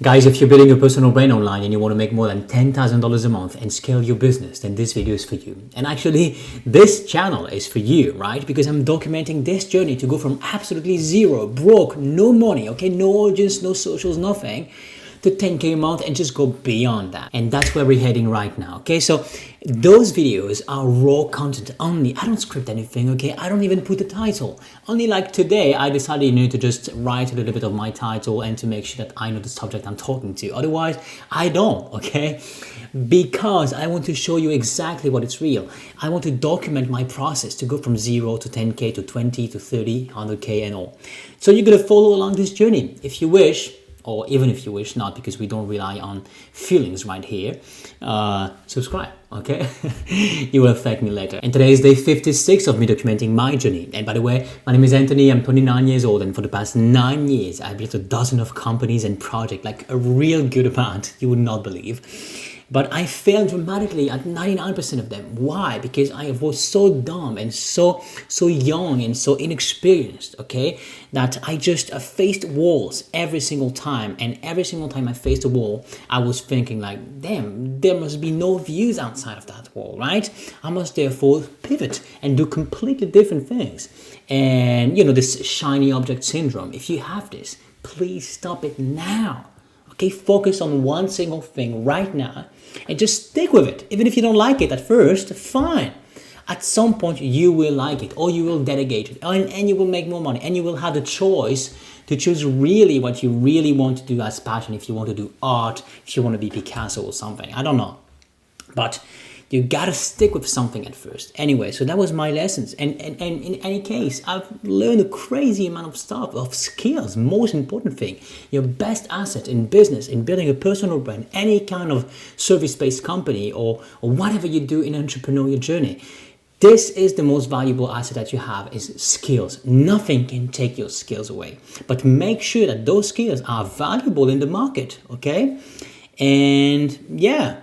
Guys, if you're building a personal brand online and you want to make more than $10,000 a month and scale your business, then this video is for you. And actually, this channel is for you, right? Because I'm documenting this journey to go from absolutely zero, broke, no money, okay? No audience, no socials, nothing, to 10K a month and just go beyond that. And that's where we're heading right now, okay? So those videos are raw content only. I don't script anything, okay? I don't even put the title. Only like today, I decided, to just write a little bit of my title and to make sure that I know the subject I'm talking to. Otherwise, I don't, okay? Because I want to show you exactly what it's real. I want to document my process to go from 0 to 10K to 20 to 30, 100K and all. So you're gonna follow along this journey. If you wish, or even if you wish not, because we don't rely on feelings right here, subscribe, okay? You will thank me later. And today is day 56 of me documenting my journey. And by the way, my name is Anthony, I'm 29 years old, and for the past 9 years, I've built a dozen of companies and projects, like a real good amount, you would not believe. But I failed dramatically at 99% of them. Why? Because I was so dumb and so young and so inexperienced, okay? That I just faced walls every single time. And every single time I faced a wall, I was thinking like, damn, there must be no views outside of that wall, right? I must therefore pivot and do completely different things. And this shiny object syndrome, if you have this, please stop it now. Okay, focus on one single thing right now and just stick with it. Even if you don't like it at first, fine. At some point, you will like it or you will delegate it and you will make more money and you will have the choice to choose really what you really want to do as passion. If you want to do art, if you want to be Picasso or something, I don't know. But you gotta stick with something at first. Anyway, so that was my lessons. And in any case, I've learned a crazy amount of stuff, of skills. Most important thing, your best asset in business, in building a personal brand, any kind of service-based company or whatever you do in an entrepreneurial journey. This is the most valuable asset that you have, is skills. Nothing can take your skills away. But make sure that those skills are valuable in the market, okay? And yeah.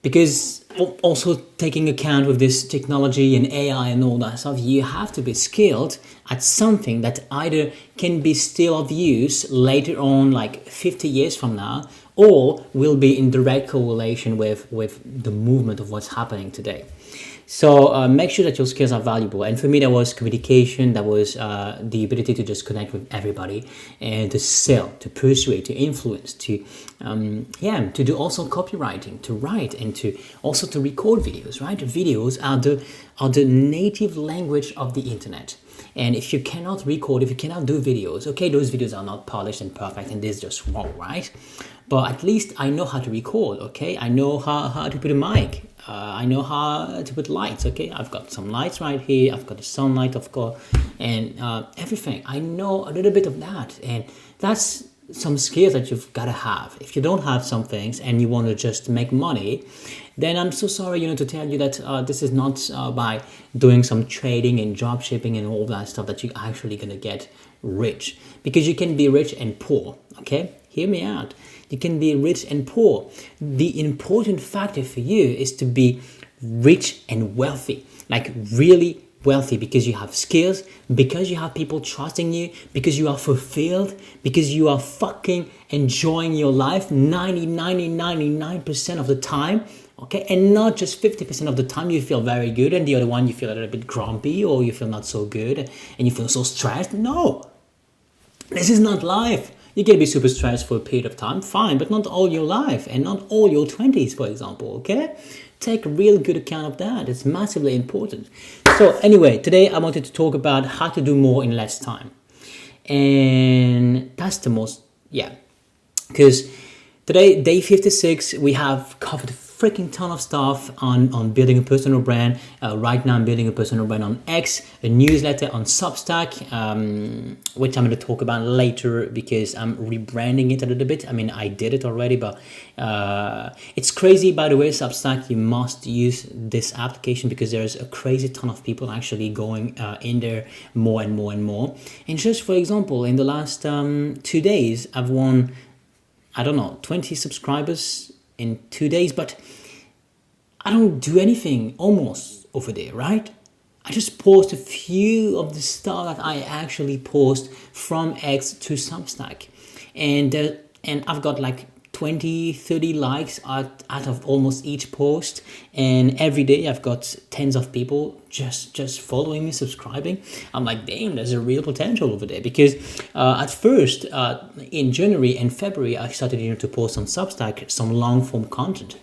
Because also taking account with this technology and AI and all that stuff, you have to be skilled at something that either can be still of use later on, like 50 years from now, or will be in direct correlation with the movement of what's happening today. So make sure that your skills are valuable. And for me, that was communication, that was the ability to just connect with everybody and to sell, to persuade, to influence, to do also copywriting, to write, and to also to record videos, right? Videos are the native language of the internet. And if you cannot record, if you cannot do videos, okay, those videos are not polished and perfect and this is just wrong, right? But at least I know how to record, okay? I know how to put a mic. I know how to put lights, okay? I've got some lights right here. I've got the sunlight, of course, and everything. I know a little bit of that. And that's some skills that you've got to have. If you don't have some things and you want to just make money, then I'm so sorry, to tell you that this is not by doing some trading and job shipping and all that stuff that you're actually going to get rich. Because you can be rich and poor, okay? Hear me out. You can be rich and poor. The important factor for you is to be rich and wealthy, like really wealthy, because you have skills, because you have people trusting you, because you are fulfilled, because you are fucking enjoying your life 99% of the time, okay? And not just 50% of the time you feel very good and the other one you feel a little bit grumpy or you feel not so good and you feel so stressed. No, this is not life. You can be super stressed for a period of time, fine, but not all your life and not all your 20s, for example, okay? Take real good account of that. It's massively important. So anyway, today I wanted to talk about how to do more in less time. And that's the most, because today, day 56, we have covered a freaking ton of stuff on building a personal brand. Right now I'm building a personal brand on X, a newsletter on Substack, which I'm going to talk about later because I'm rebranding it a little bit. I mean, I did it already, but it's crazy, by the way, Substack. You must use this application because there's a crazy ton of people actually going in there more and more and more. And just for example, in the last 2 days, I've won, 20 subscribers in 2 days, but I don't do anything almost over there, right? I just post a few of the stuff that I actually post from X to Substack. and I've got like 20, 30 likes out of almost each post, and every day I've got tens of people just following me, subscribing. I'm like, damn, there's a real potential over there. Because at first, in January and February, I started to post on Substack some long form content.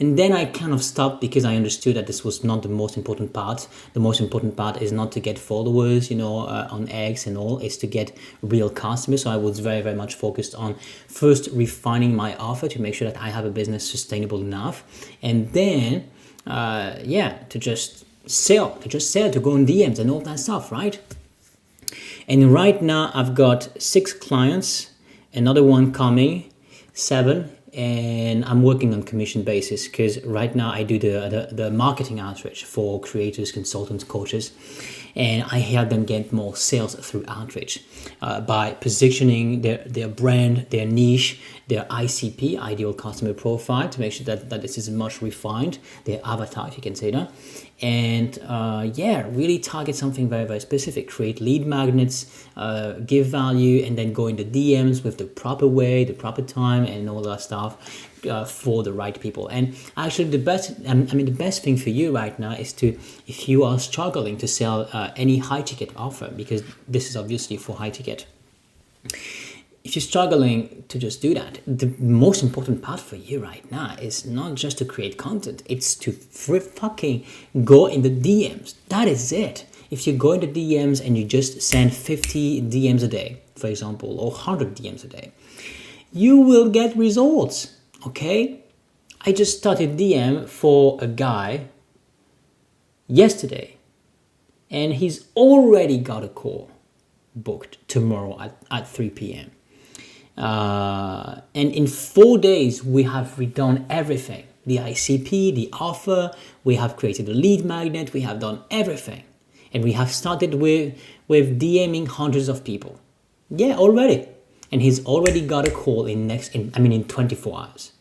And then I kind of stopped because I understood that this was not the most important part. The most important part is not to get followers, on X and all, is to get real customers. So I was very, very much focused on first refining my offer to make sure that I have a business sustainable enough. And then, to just sell, to go on DMs and all that stuff, right? And right now I've got 6 clients, another one coming, 7. And I'm working on commission basis because right now I do the marketing outreach for creators, consultants, coaches, and I help them get more sales through outreach by positioning their brand, their niche, their ICP, ideal customer profile, to make sure that this is much refined, their avatar, if you can say that. And really target something very, very specific, create lead magnets, give value, and then go into DMs with the proper way, the proper time, and all that stuff for the right people. And actually the best thing for you right now is to, if you are struggling to sell any high ticket offer, because this is obviously for high ticket, if you're struggling to just do that, the most important part for you right now is not just to create content, it's to fucking go in the DMs. That is it. If you go into DMs and you just send 50 DMs a day, for example, or 100 DMs a day, you will get results, okay? I just started DM for a guy yesterday, and he's already got a call booked tomorrow at 3 p.m. And in 4 days, we have redone everything. The ICP, the offer, we have created a lead magnet, we have done everything. And we have started with DMing hundreds of people. Yeah, already. And he's already got a call in 24 hours.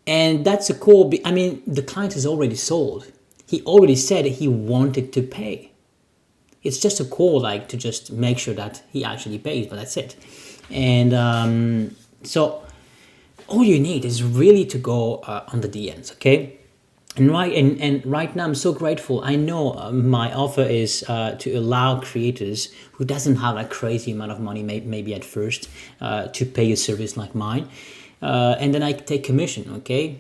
And that's a call, the client is already sold. He already said he wanted to pay. It's just a call, like, to just make sure that he actually pays, but that's it. And so all you need is really to go on the DMs, okay? And right now I'm so grateful. I know my offer is to allow creators who doesn't have a crazy amount of money, maybe at first, to pay a service like mine. And then I take commission, okay?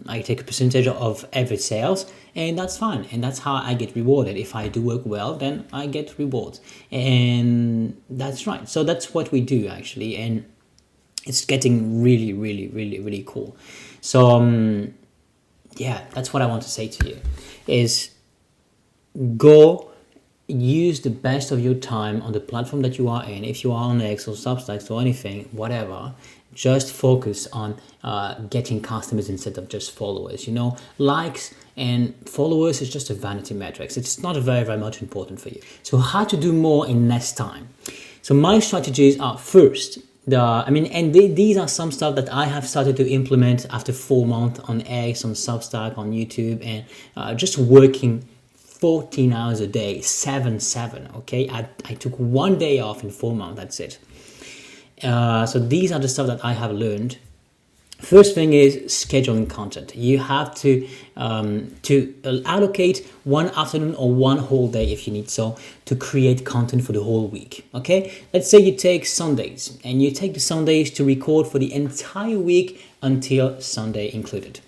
I take a percentage of every sales, and that's fine. And that's how I get rewarded. If I do work well, then I get rewards. And that's right. So that's what we do, actually. And it's getting really, really, really, really cool. So, that's what I want to say to you, is go use the best of your time on the platform that you are in. If you are on X or Substack or anything, whatever, just focus on getting customers instead of just followers. Likes and followers is just a vanity metrics. It's not very, very much important for you. So how to do more in less time? So my strategies are, first, these are some stuff that I have started to implement after 4 months on X, on Substack, on YouTube, and just working 14 hours a day, 7/7, okay? I took 1 day off in 4 months, that's it. So these are the stuff that I have learned. First thing is scheduling content. You have to allocate one afternoon or one whole day, if you need so, to create content for the whole week. Okay, let's say you take Sundays, and you take the Sundays to record for the entire week until Sunday included.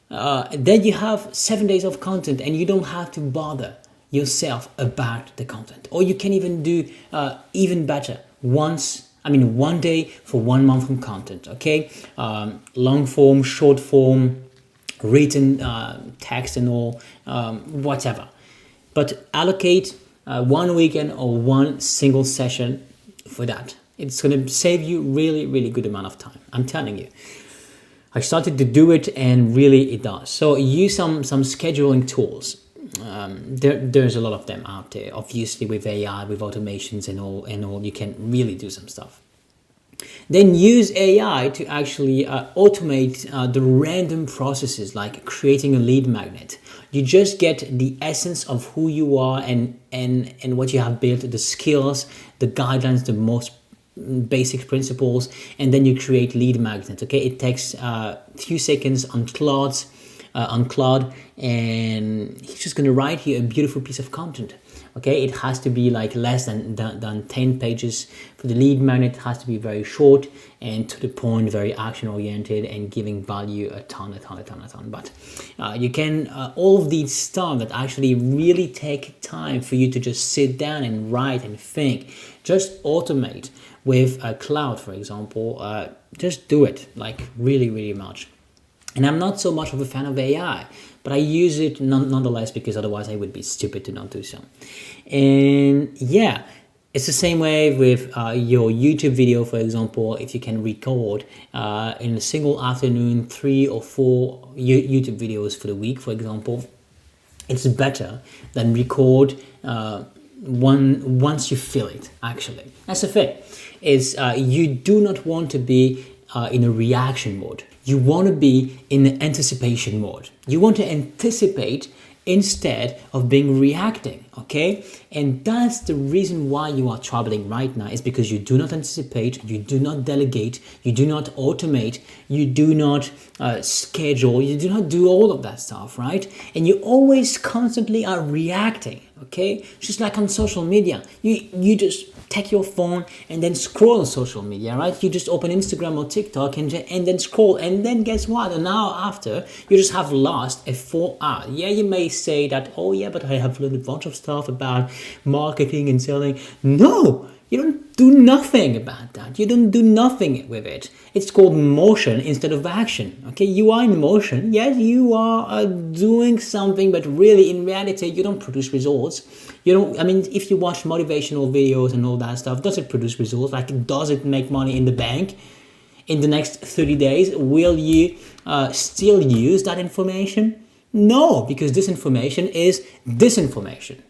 Then you have 7 days of content, and you don't have to bother yourself about the content. Or you can even do even better, 1 day for 1 month of content, okay? Long form, short form, written text and all, whatever. But allocate 1 weekend or 1 single session for that. It's going to save you really, really good amount of time. I'm telling you. I started to do it, and really it does. So use some scheduling tools. There's a lot of them out there. Obviously, with AI, with automations and all, you can really do some stuff. Then use AI to actually automate the random processes, like creating a lead magnet. You just get the essence of who you are and what you have built, the skills, the guidelines, the most basic principles, and then you create lead magnets. Okay, it takes a few seconds on Claude, and he's just gonna write you a beautiful piece of content. Okay, it has to be like less than 10 pages. For the lead magnet, it has to be very short and to the point, very action oriented, and giving value a ton. But you can all of these stuff that actually really take time for you to just sit down and write and think, just automate with Claude, for example. Just do it, like really much. And I'm not so much of a fan of AI, but I use it nonetheless, because otherwise I would be stupid to not do so. And yeah, it's the same way with your YouTube video, for example. If you can record in a single afternoon 3 or 4 YouTube videos for the week, for example, it's better than record once you feel it. Actually, that's the thing. Is you do not want to be in a reaction mode. You want to be in the anticipation mode. You want to anticipate instead of being reacting, okay? And that's the reason why you are troubling right now, is because you do not anticipate, you do not delegate, you do not automate, you do not schedule, you do not do all of that stuff, right? And you always constantly are reacting, okay? Just like on social media, you just take your phone and then scroll on social media, right? You just open Instagram or TikTok and then scroll, and then guess what? An hour after, you just have lost a 4 hour. Yeah, you may say that, oh yeah, but I have learned a bunch of stuff about marketing and selling. No, you don't do nothing about that. You don't do nothing with it. It's called motion instead of action. Okay, you are in motion. Yes, you are doing something, but really, in reality, you don't produce results. You don't. I mean, if you watch motivational videos and all that stuff, does it produce results? Like, does it make money in the bank in the next 30 days? Will you still use that information? No, because this information is disinformation.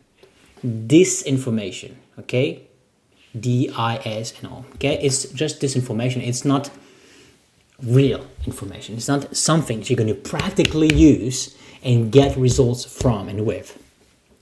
Disinformation. Okay. DIS. Okay, it's just disinformation. It's not real information. It's not something that you're going to practically use and get results from and with.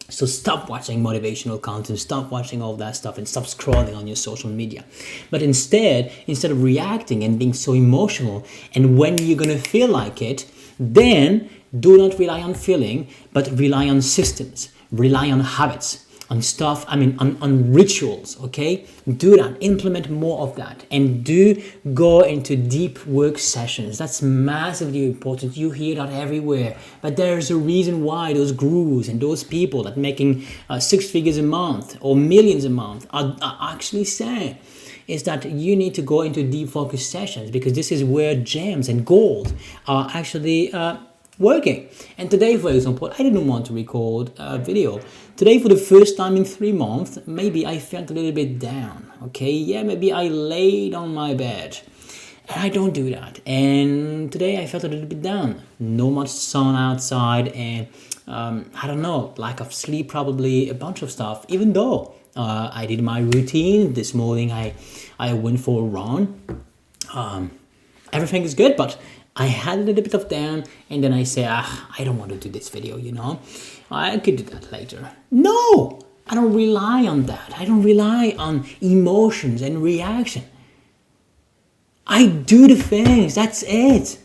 So stop watching motivational content, stop watching all that stuff, and stop scrolling on your social media. But instead of reacting and being so emotional, and when you're going to feel like it, then do not rely on feeling, but rely on systems, rely on habits, on stuff, on rituals, okay? Do that, implement more of that, and do go into deep work sessions. That's massively important. You hear that everywhere, but there's a reason why those gurus and those people that making 6 figures a month or millions a month are actually saying is that you need to go into deep focus sessions, because this is where gems and gold are actually working. And today, for example, I didn't want to record a video. Today, for the first time in 3 months, maybe I felt a little bit down. Okay, yeah, maybe I laid on my bed. And I don't do that. And today I felt a little bit down. No much sun outside, and I don't know, lack of sleep, probably a bunch of stuff. Even though I did my routine this morning, I went for a run. Everything is good, but I had a little bit of down, and then I say, I don't want to do this video, I could do that later. No, I don't rely on that. I don't rely on emotions and reaction. I do the things, that's it.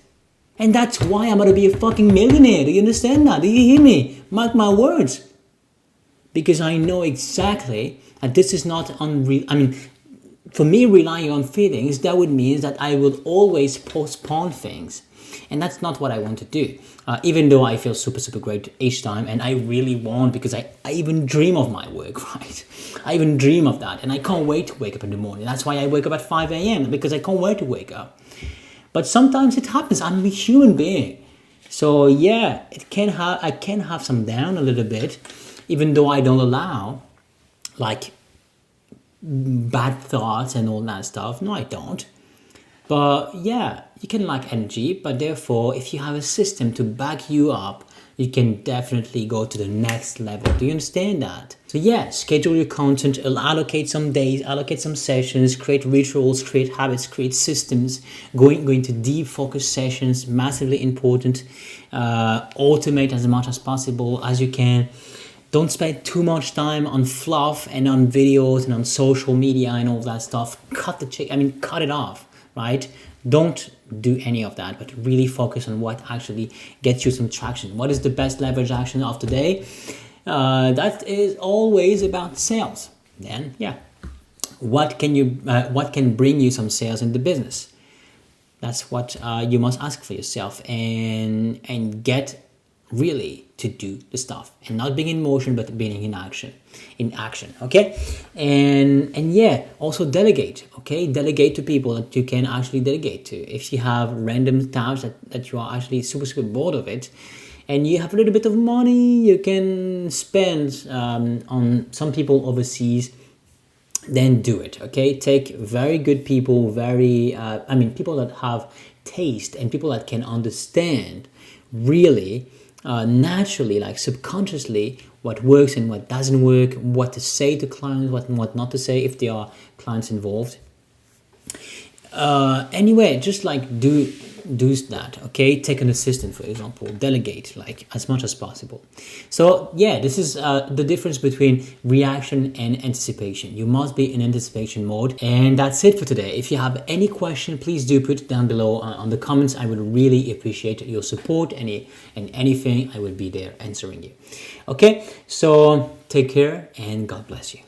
And that's why I'm going to be a fucking millionaire. Do you understand that? Do you hear me? Mark my words. Because I know exactly that this is not unreal. For me, relying on feelings, that would mean that I will always postpone things. And that's not what I want to do. Even though I feel super great each time, and I really want, because I even dream of my work, right? I even dream of that, and I can't wait to wake up in the morning. That's why I wake up at 5 a.m. because I can't wait to wake up. But sometimes it happens. I'm a human being. So yeah, I can have some down a little bit, even though I don't allow like bad thoughts and all that stuff. No, I don't. But yeah, you can lack energy, but therefore, if you have a system to back you up, you can definitely go to the next level. Do you understand that? So yeah, schedule your content, allocate some days, allocate some sessions, create rituals, create habits, create systems, going to deep focus sessions, massively important. Automate as much as possible as you can. Don't spend too much time on fluff and on videos and on social media and all that stuff. Cut it off, right? Don't do any of that, but really focus on what actually gets you some traction. What is the best leverage action of today? That is always about sales. Then, yeah, what can bring you some sales in the business? That's what you must ask for yourself, and get really to do the stuff, and not being in motion but being in action. Okay, and yeah, also delegate. Okay, delegate to people that you can actually delegate to. If you have random tasks that you are actually super bored of it, and you have a little bit of money you can spend on some people overseas, then do it. Okay, take very good people, people that have taste and people that can understand really naturally, like subconsciously, what works and what doesn't work, what to say to clients, what not to say if there are clients involved. Anyway, just like do that. Okay, take an assistant, for example, delegate like as much as possible. So yeah, this is the difference between reaction and anticipation. You must be in anticipation mode. And that's it for today. If you have any question, please do put it down below on the comments. I would really appreciate your support. Anything, I will be there answering you. Okay, so take care and God bless you.